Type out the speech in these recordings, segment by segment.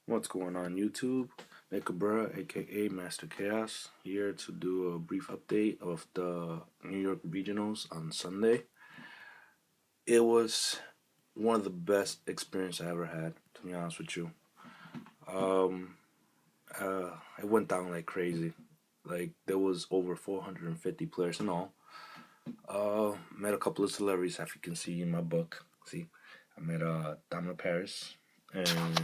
What's going on YouTube? Makabura, aka Master Chaos, here to do a brief update of the New York Regionals on Sunday. It was one of the best experience I ever had, to be honest with you. Um, it went down like crazy. Like there was over 450 players in all. Met a couple of celebrities, as you can see in my book. See, I met Dama Paris and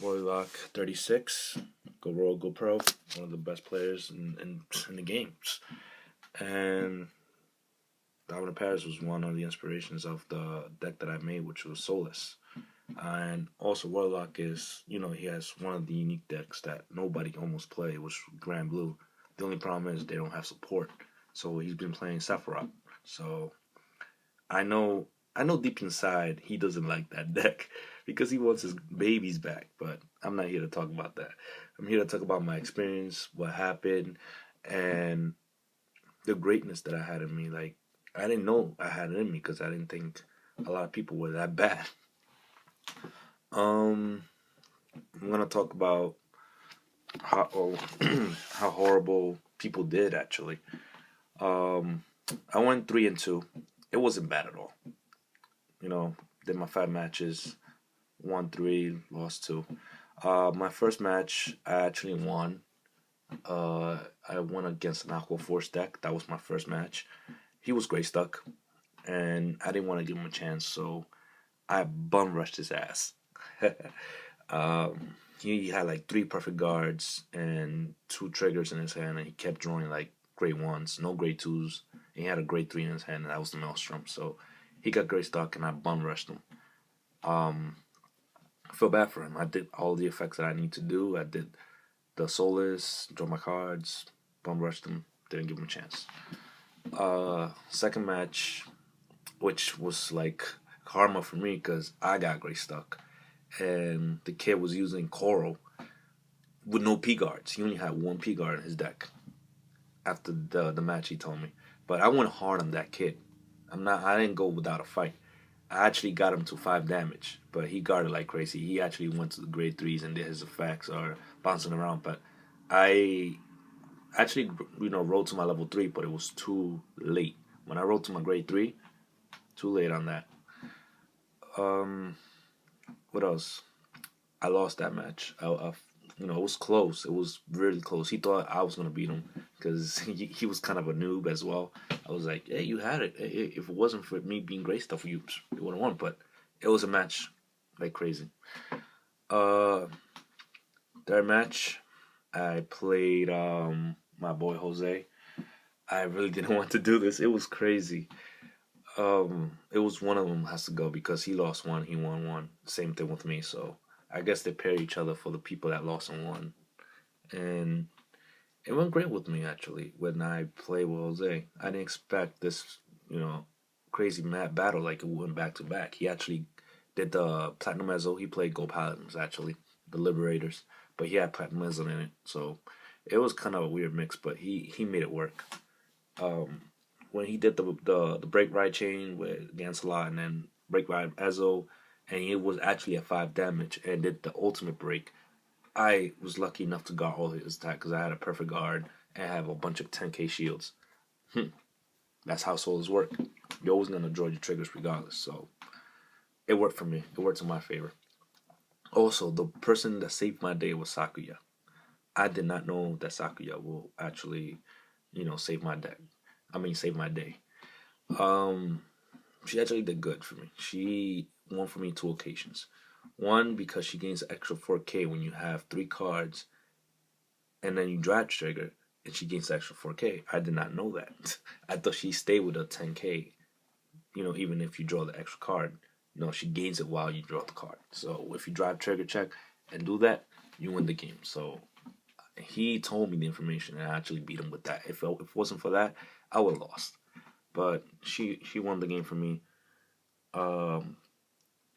Roylock 36, Go Royal, Go Pro, one of the best players in the games. And Dominic Paris was one of the inspirations of the deck that I made, which was Soulless. And also, Warlock is, he has one of the unique decks that nobody almost play, which is Grand Blue. The only problem is they don't have support. So he's been playing Sephiroth. So I know I know deep inside he doesn't like that deck because he wants his babies back, but I'm not here to talk about that. I'm here to talk about my experience, what happened, and the greatness that I had in me. Like I didn't know I had it in me because I didn't think a lot of people were that bad. Um, I'm gonna talk about how how horrible people did actually. Um, I went 3-2. It wasn't bad at all. You know, did my 5 matches, won three, lost two. My first match, I actually won. I won against an Aqua Force deck. That was my first match. He was gray stuck, and I didn't want to give him a chance, so I bum rushed his ass. He had like three perfect guards and two triggers in his hand, and he kept drawing like grade ones, no grade twos. He had a grade three in his hand, and that was the Maelstrom. So he got gray stuck, and I bum rushed him. Um, I feel bad for him. I did all the effects that I need to do. I did the Soulless, draw my cards, bum rushed him, didn't give him a chance. Second match, which was like karma for me because I got gray stuck, and the kid was using Coral with no P guards. He only had one P guard in his deck. After the match, he told me, but I went hard on that kid. I didn't go without a fight. I actually got him to 5 damage, but he guarded like crazy. He actually went to the grade threes and did his effects or bouncing around. But I actually, rolled to my level three, but it was too late. When I rolled to my grade three, too late on that. Um, what else? I lost that match. It was close. It was really close. He thought I was gonna beat him because he was kind of a noob as well. I was like, "Hey, you had it. If it wasn't for me being great stuff, you would have won." But it was a match like crazy. Uh, Third match, I played my boy Jose. I really didn't want to do this. It was crazy. It was one of them has to go because he lost one, he won one. Same thing with me. So I guess they pair each other for the people that lost and won. And it went great with me actually when I played with Jose. I didn't expect this, you know, crazy mad battle like it went back to back. He actually did the Platinum Ezzo. He played Gold Paladins actually, the Liberators, but he had Platinum Ezzo in it. So it was kind of a weird mix, but he made it work. Um, when he did the break ride chain with Gansalot and then break ride Ezzo, and he was actually at 5 damage and did the ultimate break. I was lucky enough to guard all his attack because I had a perfect guard and have a bunch of 10k shields. That's how solos work. You're always gonna draw your triggers regardless. So it worked for me. It worked in my favor. Also, the person that saved my day was Sakuya. I did not know that Sakuya will actually, save my deck. I mean, save my day. Um, she actually did good for me. She won for me two occasions. One because she gains extra 4K when you have three cards, and then you drive trigger, and she gains extra 4K. I did not know that. I thought she stayed with a 10K. Even if you draw the extra card, she gains it while you draw the card. So if you drive trigger check and do that, you win the game. So he told me the information, and I actually beat him with that. If it wasn't for that, I would have lost. But she won the game for me. Um,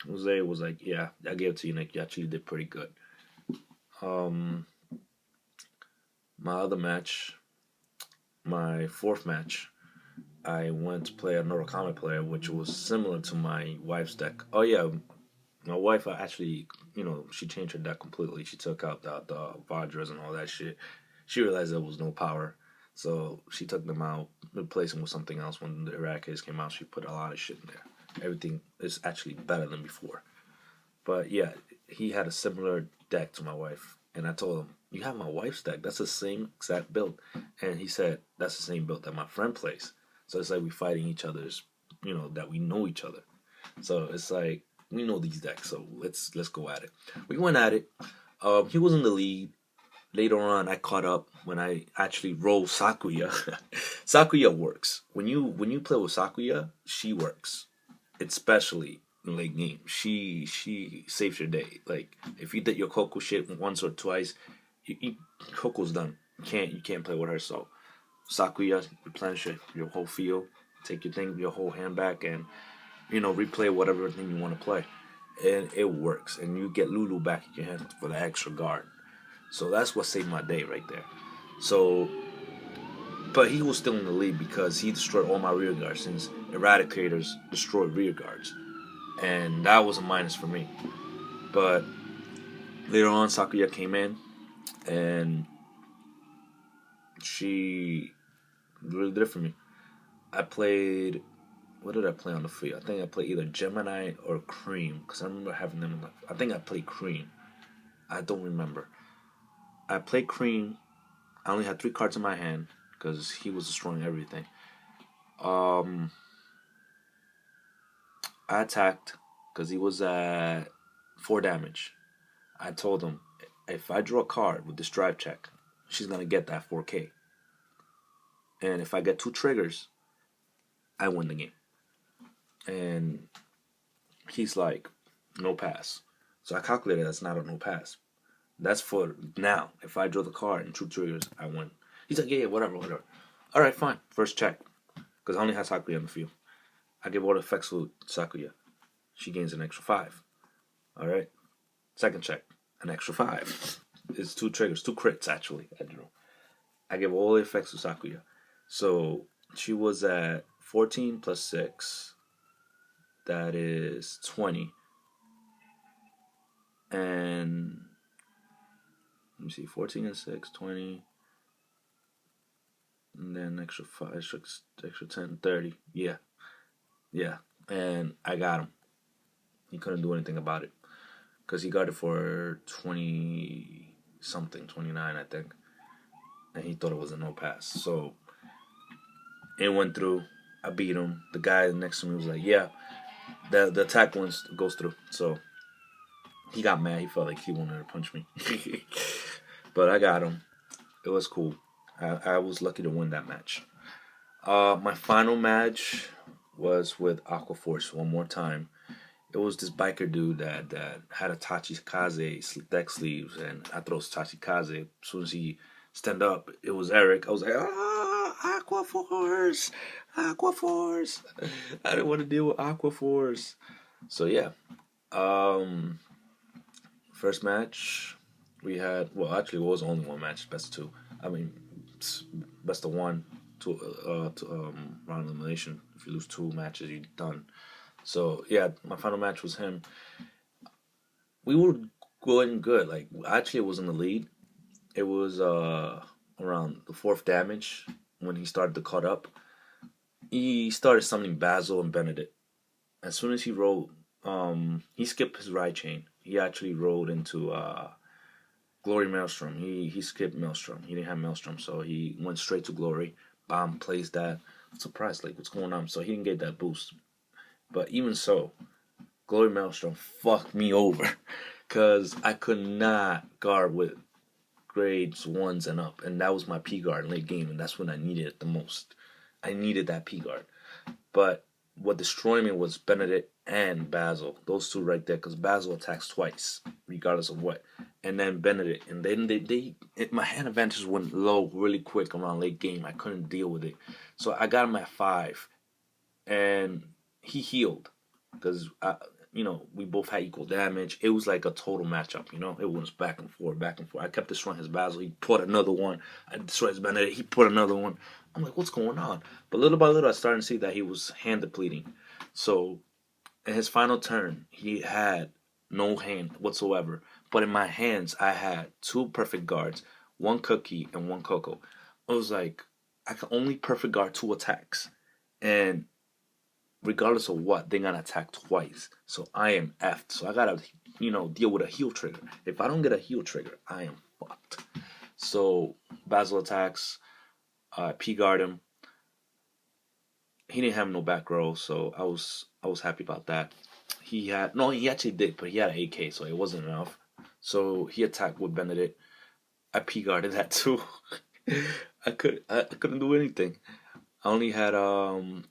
Jose was like, "Yeah, I gave it to you, Nick. You actually did pretty good." Um, my other match, my fourth match, I went to play a Norokami player, which was similar to my wife's deck. Oh yeah, My wife actually, she changed her deck completely. She took out the Vajras and all that shit. She realized there was no power. So she took them out, replaced them with something else. When the Iraq case came out, she put a lot of shit in there. Everything is actually better than before. But yeah, he had a similar deck to my wife. And I told him, "You have my wife's deck. That's the same exact build." And he said, "That's the same build that my friend plays." So it's like we fighting each other's, that we know each other. So it's like we know these decks, so let's go at it. We went at it. He was in the lead. Later on, I caught up when I actually rolled Sakuya. Sakuya works when you play with Sakuya. She works, especially in late game. She saves your day. Like if you did your Coco shit once or twice, Coco's done. You can't play with her. So Sakuya, replenish your whole field, take your whole hand back, and replay whatever thing you want to play. And it works. And you get Lulu back in your hand for the extra guard. So that's what saved my day right there. So, but he was still in the lead because he destroyed all my rear guards since Eradicators destroyed rear guards. And that was a minus for me. But later on, Sakuya came in and she really did it for me. I played. What did I play on the field? I think I played either Gemini or Cream because I remember having them. I think I played Cream. I don't remember. I played Cream. I only had 3 cards in my hand because he was destroying everything. I attacked because he was at 4 damage. I told him, if I draw a card with this drive check, she's going to get that 4K. And if I get 2 triggers, I win the game. And he's like, no pass. So I calculated that's not a no pass. That's for now. If I draw the card and 2 triggers, I win. He's like, yeah, whatever. All right, fine. First check. Because I only have Sakuya on the field. I give all the effects to Sakuya. She gains an extra 5. All right. Second check. An extra 5. It's 2 triggers. 2 crits, actually, I drew. I give all the effects to Sakuya. So she was at 14 plus 6. That is 20. And let me see, 14 and 6, 20. And then extra 5, extra 10, 30. Yeah. And I got him. He couldn't do anything about it. Because he got it for 20 something, 29, I think. And he thought it was a no pass. So it went through. I beat him. The guy next to me was like, yeah, the attack goes through. So he got mad. He felt like he wanted to punch me. But I got him. It was cool. I was lucky to win that match. My final match was with Aquaforce one more time. It was this biker dude that had a Tachikaze deck sleeves, and I throw Tachikaze. As soon as he stand up, it was Eric. I was like, Aquaforce! Aquaforce! I didn't want to deal with Aquaforce. So yeah. First match, we had, well, actually, it was only one match, best of 2. I mean, best of 1 to round elimination. If you lose 2 matches, you're done. So yeah, my final match was him. We were going good. Like actually, it was in the lead. It was around the 4th damage when he started to cut up. He started summoning Basil and Benedict. As soon as he rolled, he skipped his ride chain. He actually rolled into Glory Maelstrom. He skipped Maelstrom. He didn't have Maelstrom, so he went straight to Glory. Bomb plays that. I'm surprised, like what's going on? So he didn't get that boost. But even so, Glory Maelstrom fucked me over because I could not guard with grades 1s and up, and that was my P guard in late game, and that's when I needed it the most. I needed that P guard. But what destroyed me was Benedict and Basil. Those 2 right there, because Basil attacks twice, regardless of what. And then Benedict. And then my hand advantage went low really quick around late game. I couldn't deal with it. So I got him at 5. And he healed. Because, we both had equal damage. It was like a total matchup, It was back and forth, back and forth. I kept destroying his Basil. He put another one. I destroyed his Benedict. He put another one. I'm like, what's going on? But little by little, I started to see that he was hand depleting. So, in his final turn, he had no hand whatsoever. But in my hands, I had two perfect guards, one cookie and one cocoa. I was like, I can only perfect guard two attacks, and regardless of what, they're gonna attack twice. So I am effed. So I gotta, deal with a heal trigger. If I don't get a heal trigger, I am fucked. So Basil attacks. P guard him. He didn't have no back row, so I was happy about that. He had no, he actually did, but he had an AK, so it wasn't enough. So he attacked with Benedict. I P guarded that too. I couldn't do anything. I only had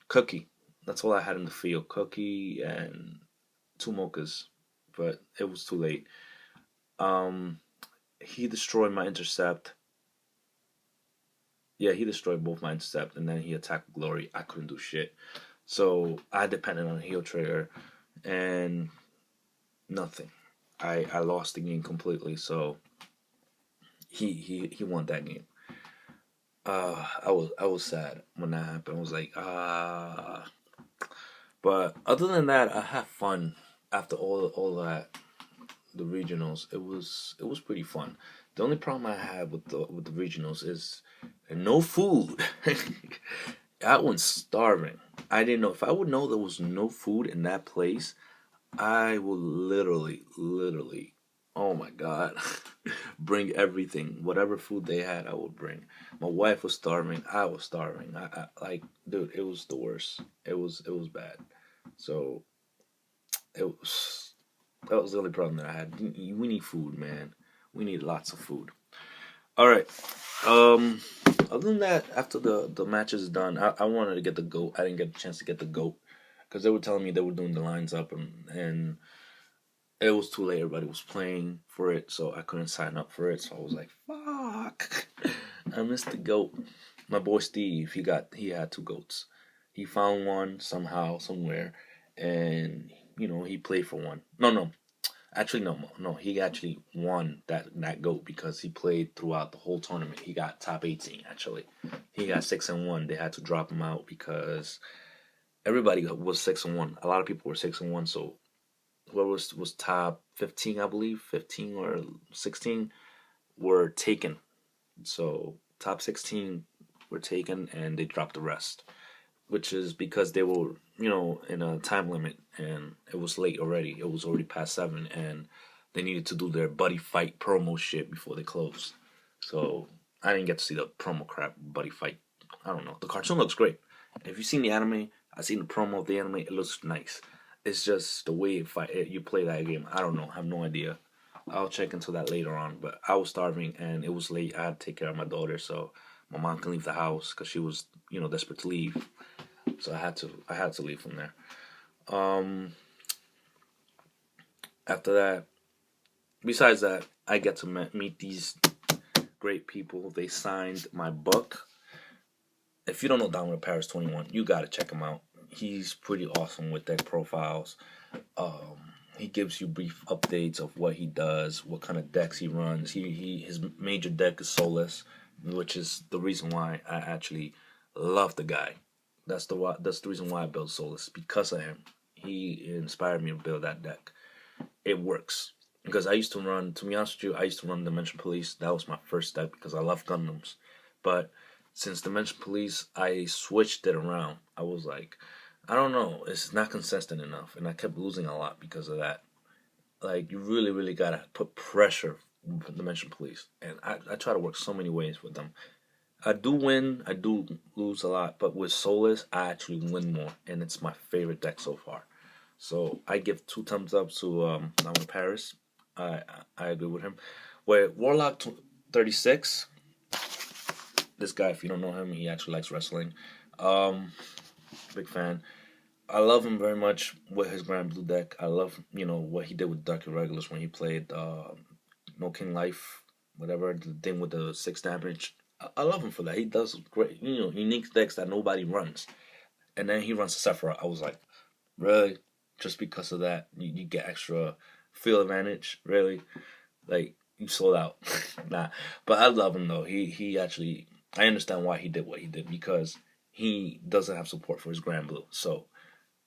Cookie. That's all I had in the field. Cookie and two mochas, but it was too late. Um, he destroyed my intercept. Yeah, he destroyed both my intercept, and then he attacked Glory. I couldn't do shit, so I depended on a heal trigger, and nothing. I lost the game completely. So he won that game. I was sad when that happened. I was like, But other than that, I had fun after all that. The regionals, it was pretty fun. The only problem I had with the regionals is no food. I went starving. I didn't know if I would know there was no food in that place. I would literally, oh my god, bring everything, whatever food they had, I would bring. My wife was starving. I was starving. I like, dude, it was the worst. It was bad. So it was that was the only problem that I had. We need food, man. We need lots of food. All right. Um. Other than that, after the match is done, I wanted to get the goat. I didn't get a chance to get the goat because they were telling me they were doing the lines up, and it was too late. Everybody was playing for it, so I couldn't sign up for it. So I was like, "Fuck!" I missed the goat. My boy Steve, he had two goats. He found one somehow, somewhere, and he played for one. No, no, actually, no, no. He actually won that goat because he played throughout the whole tournament. He got top 18. Actually, he got 6-1. They had to drop him out because everybody was 6-1. A lot of people were 6-1. So whoever was top 15, I believe, 15 or 16 were taken. So top 16 were taken, and they dropped the rest, which is because they were, in a time limit, and it was late already. It was already past 7, and they needed to do their buddy fight promo shit before they closed. So I didn't get to see the promo crap, buddy fight. I don't know. The cartoon looks great. If you've seen the anime, I've seen the promo of the anime. It looks nice. It's just the way you play that game. I don't know. I have no idea. I'll check into that later on. But I was starving, and it was late. I had to take care of my daughter, so my mom can leave the house because she was, desperate to leave. So I had to leave from there. Um, After that, besides that, I get to meet these great people. They signed my book. If you don't know Down with Paris 21, you gotta check him out. He's pretty awesome with deck profiles. He gives you brief updates of what he does, what kind of decks he runs. His major deck is Soulless, which is the reason why I actually love the guy. That's the reason why I built Soulless, because of him. He inspired me to build that deck. It works because I used to run. To be honest with you, I used to run Dimension Police. That was my first deck because I love Gundams. But since Dimension Police, I switched it around. I was like, I don't know, it's not consistent enough, and I kept losing a lot because of that. Like, you really, really gotta put pressure on Dimension Police, and I try to work so many ways with them. I do win, I do lose a lot, but with Soulless, I actually win more, and it's my favorite deck so far. So I give 2 thumbs up to Down Paris. I I agree with him. Where Warlock 36, this guy, if you don't know him, he actually likes wrestling. Um, Big fan. I love him very much with his Grand Blue deck. I love, what he did with Dark Irregulars when he played No King Life, whatever, the thing with the 6 damage. I love him for that. He does great, unique decks that nobody runs. And then he runs Sephora. I was like, really? Just because of that, you get extra field advantage? Really? Like, you sold out. Nah. But I love him, though. He actually, I understand why he did what he did, because he doesn't have support for his Grand Blue. So,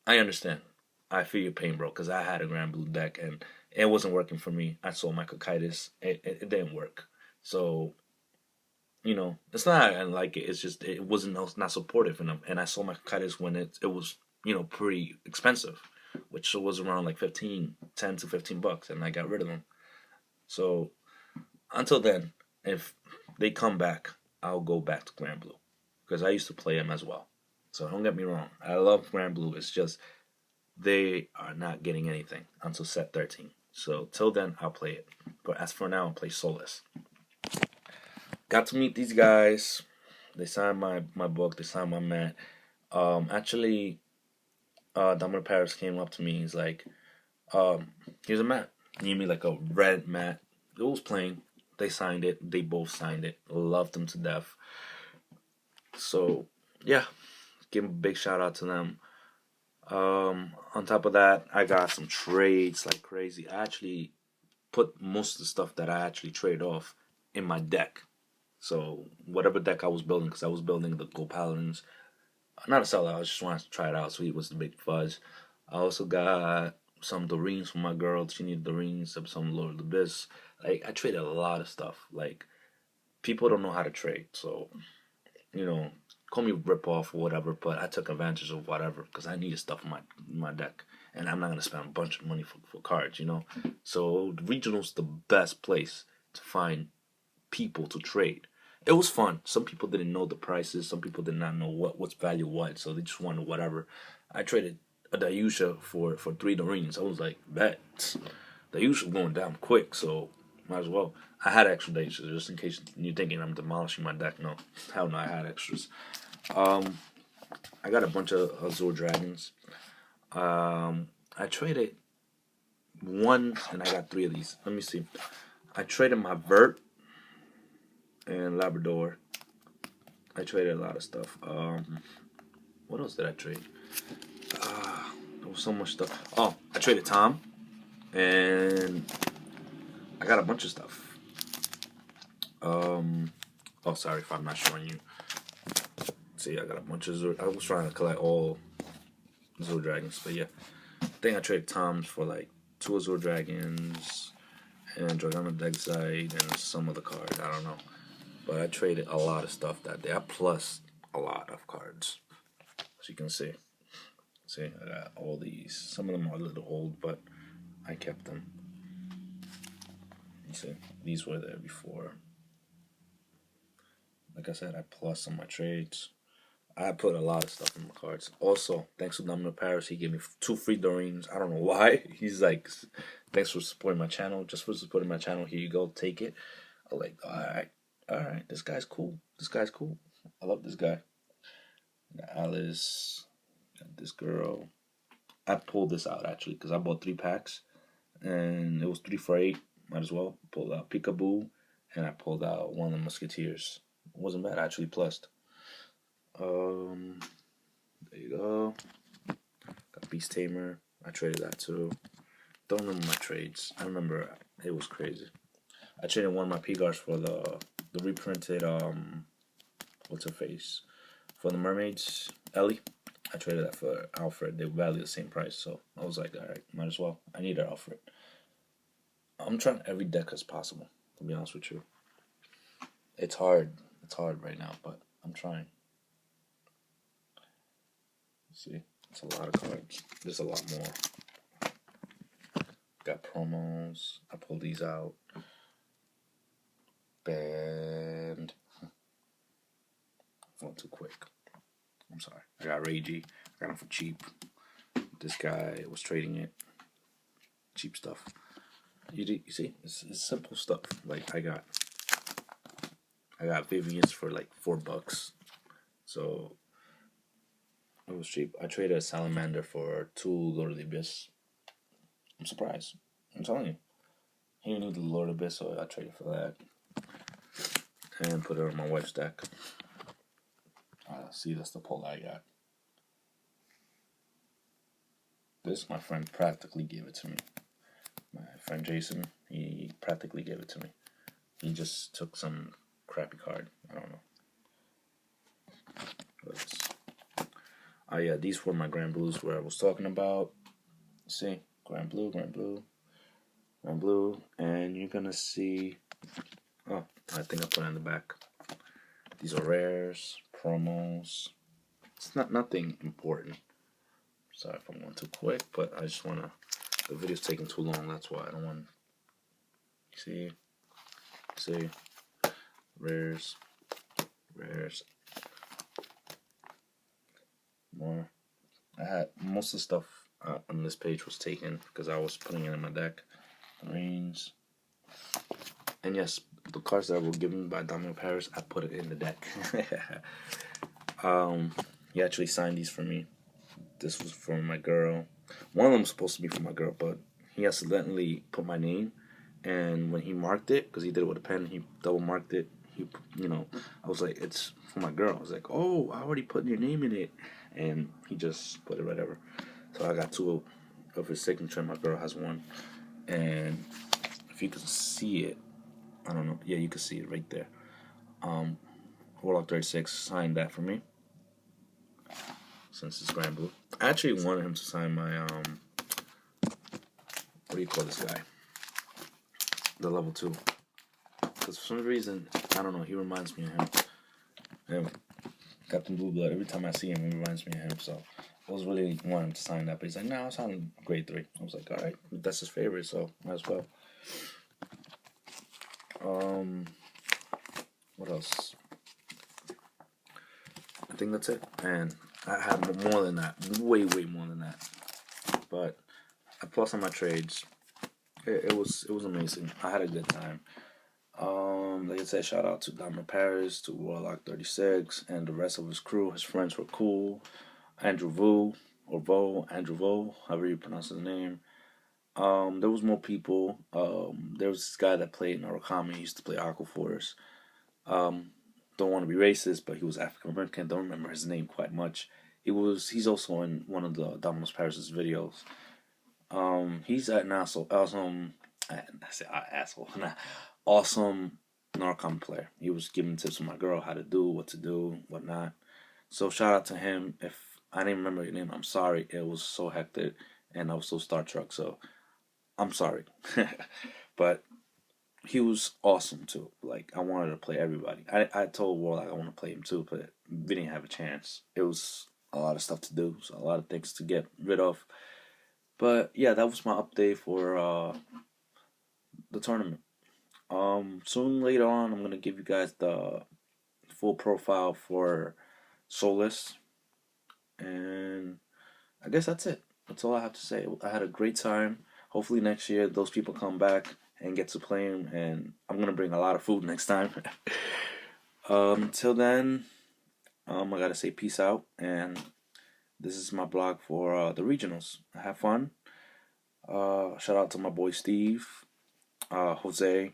I understand. I feel your pain, bro, because I had a Grand Blue deck, and It wasn't working for me. I sold my cocytus. It didn't work. So it's not I like it. It's just it wasn't not supportive enough. And I sold my cocytus when it was pretty expensive, which was around like 10 to $15, and I got rid of them. So until then, if they come back, I'll go back to Grand Blue because I used to play them as well. So don't get me wrong. I love Grand Blue. It's just they are not getting anything until set 13. So till then, I'll play it. But as for now, I'll play Solus. Got to meet these guys. They signed my book. They signed my mat. Actually, Dominic Paris came up to me. He's like, here's a mat. He gave me like a red mat. It was plain. They signed it. They both signed it. Loved them to death. So, yeah. Give a big shout out to them. On top of that, I got some trades like crazy. I actually put most of the stuff that I actually trade off in my deck. So whatever deck I was building, because I was building the Gold Paladins, not a sellout. I just wanted to try it out. So he was the big fuzz. I also got some Doreens from my girl. She needed Doreens, some Lord of the Abyss. Like I traded a lot of stuff. Like people don't know how to trade, so you know, call me rip off or whatever. But I took advantage of whatever because I needed stuff in my deck, and I'm not gonna spend a bunch of money for cards, So the regional's the best place to find people to trade. It was fun. Some people didn't know the prices. Some people did not know what's value what, so they just wanted whatever. I traded a Dayusha for 3 Doreens. I was like, bet. Dayusha going down quick, so might as well. I had extra Dayusha just in case you're thinking I'm demolishing my deck. No, hell no, I had extras. I got a bunch of Azure Dragons. I traded one, and I got 3 of these. Let me see. I traded my Vert and Labrador. I traded a lot of stuff. What else did I trade? There was so much stuff. Oh, I traded Tom, and I got a bunch of stuff. Oh, sorry if I'm not showing you. See, I got a bunch of I was trying to collect all Azure Dragons, but yeah. I think I traded Tom's for like 2 Azure Dragons and Dragona Dexite and some other cards. I don't know. But I traded a lot of stuff that day. I plus a lot of cards. As you can see. See, I got all these. Some of them are a little old, but I kept them. You see, these were there before. Like I said, I plus on my trades. I put a lot of stuff in my cards. Also, thanks to Domino Paris, he gave me 2 free Doreens. I don't know why. He's like, thanks for supporting my channel. Just for supporting my channel, here you go, take it. I'm like, alright, this guy's cool. I love this guy. Got Alice, got this girl. I pulled this out actually because I bought 3 packs and it was 3 for 8. Might as well. Pulled out Peekaboo and I pulled out one of the Musketeers. It wasn't bad. I actually plussed. There you go. Got Beast Tamer. I traded that too. Don't remember my trades. I remember it was crazy. I traded one of my P-Guards for the reprinted what's her face? For the mermaids, Ellie. I traded that for Alfred. They value the same price, so I was like, alright, might as well. I need an Alfred. I'm trying every deck as possible, to be honest with you. It's hard. It's hard right now, but I'm trying. See, it's a lot of cards. There's a lot more. Got promos. I pulled these out. Band. Went too quick. I'm sorry. I got Ragey. I got him for cheap. This guy was trading it. Cheap stuff. You see, it's simple stuff. Like I got Vivian's for like $4, so it was cheap. I traded a Salamander for 2 Lord of the Abyss. I'm surprised. I'm telling you, he knew the Lord of the Abyss, so I traded for that and put it on my wife's deck. See, that's the pull I got. This, my friend practically gave it to me. My friend Jason, he practically gave it to me. He just took some crappy card. I don't know. Oh yeah, these were my Grand Blues where I was talking about. See, Grand Blue. and blue, and you're gonna see. Oh, I think I put it in the back. These are rares, promos. It's not nothing important. Sorry if I'm going too quick, but I just wanna. The video's taking too long. That's why I don't want. See, rares, more. I had most of the stuff on this page was taken because I was putting it in my deck. Greens. And yes, the cards that were given by Domino Paris, I put it in the deck. He actually signed these for me. This was for my girl. One of them was supposed to be for my girl, but he accidentally put my name. And when he marked it, because he did it with a pen, he double marked it. I was like, it's for my girl. I was like, oh, I already put your name in it. And he just put it whatever. So I got two of his signature. My girl has one. And if you can see it, I don't know. Yeah, you can see it right there. Warlock 36 signed that for me. Since it's Grand Blue. I actually wanted him to sign my, what do you call this guy? The level 2. Because for some reason, I don't know, he reminds me of him. And Captain Blue Blood, every time I see him, he reminds me of him. So I was really wanting to sign that. But he's like, nah, I'm signing grade 3. I was like, alright, that's his favorite, so might as well. What else? I think that's it. And I had more than that. Way more than that. But I plus on my trades. It was amazing. I had a good time. Like I said, shout out to Domino Paris, to Warlock 36, and the rest of his crew. His friends were cool. Andrew Vo, however you pronounce his name. There was more people. There was this guy that played Narukami. He used to play Aquaforce. Don't want to be racist, but he was African American. Don't remember his name quite much. He's also in one of the Domino's Paris' videos. He's an asshole. Awesome. I say asshole. Awesome Narcom player. He was giving tips to my girl how to do, what to do, whatnot. So shout out to him. If I didn't remember your name, I'm sorry. It was so hectic and I was so Star Trek. So I'm sorry. But he was awesome too. Like I wanted to play everybody. I told Warlock I want to play him too, but we didn't have a chance. It was a lot of stuff to do, so a lot of things to get rid of. But yeah, that was my update for the tournament. Soon later on, I'm gonna give you guys the full profile for Solus, and I guess that's it. That's all I have to say. I had a great time. Hopefully next year those people come back and get to play him, and I'm gonna bring a lot of food next time. Till then, I gotta say peace out, and this is my blog for the regionals. Have fun. Shout out to my boy Steve, Jose.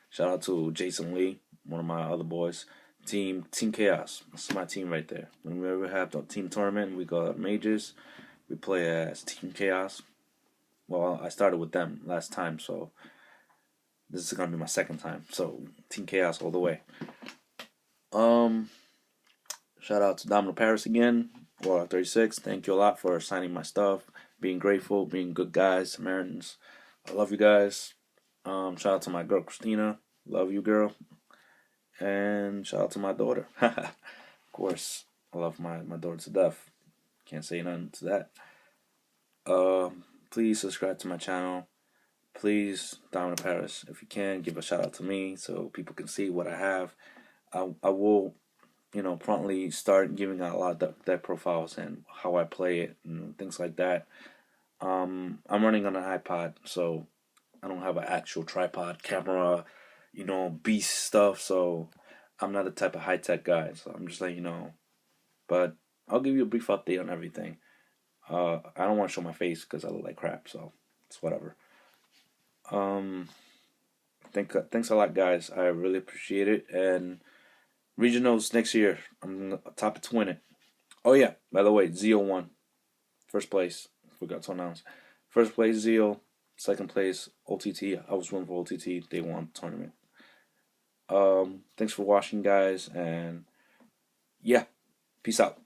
Shout out to Jason Lee, one of my other boys. Team Chaos. That's my team right there. When we ever have the team tournament, we go mages. We play as Team Chaos. Well, I started with them last time, so this is gonna be my second time. So Team Chaos all the way. Shout out to Domino Paris again. Warlock 36. Thank you a lot for signing my stuff, being grateful, being good guys, Samaritans. I love you guys. Shout out to my girl Christina. Love you, girl. And shout out to my daughter. Of course, I love my daughter to death. Can't say nothing to that. Please subscribe to my channel. Please, Domino Paris, if you can, give a shout out to me so people can see what I have. I will, promptly start giving out a lot of deck profiles and how I play it and things like that. I'm running on an iPod, so I don't have an actual tripod, camera, beast stuff, so I'm not the type of high-tech guy, so I'm just letting you know. But I'll give you a brief update on everything. I don't want to show my face because I look like crap, so it's whatever. Thanks a lot, guys. I really appreciate it, and regionals next year, I'm top to win it. Oh yeah, by the way, Zeo won. First place. Forgot to announce. First place, Zeo. Second place, OTT. I was running for OTT. They won the tournament. Thanks for watching, guys, and yeah, peace out.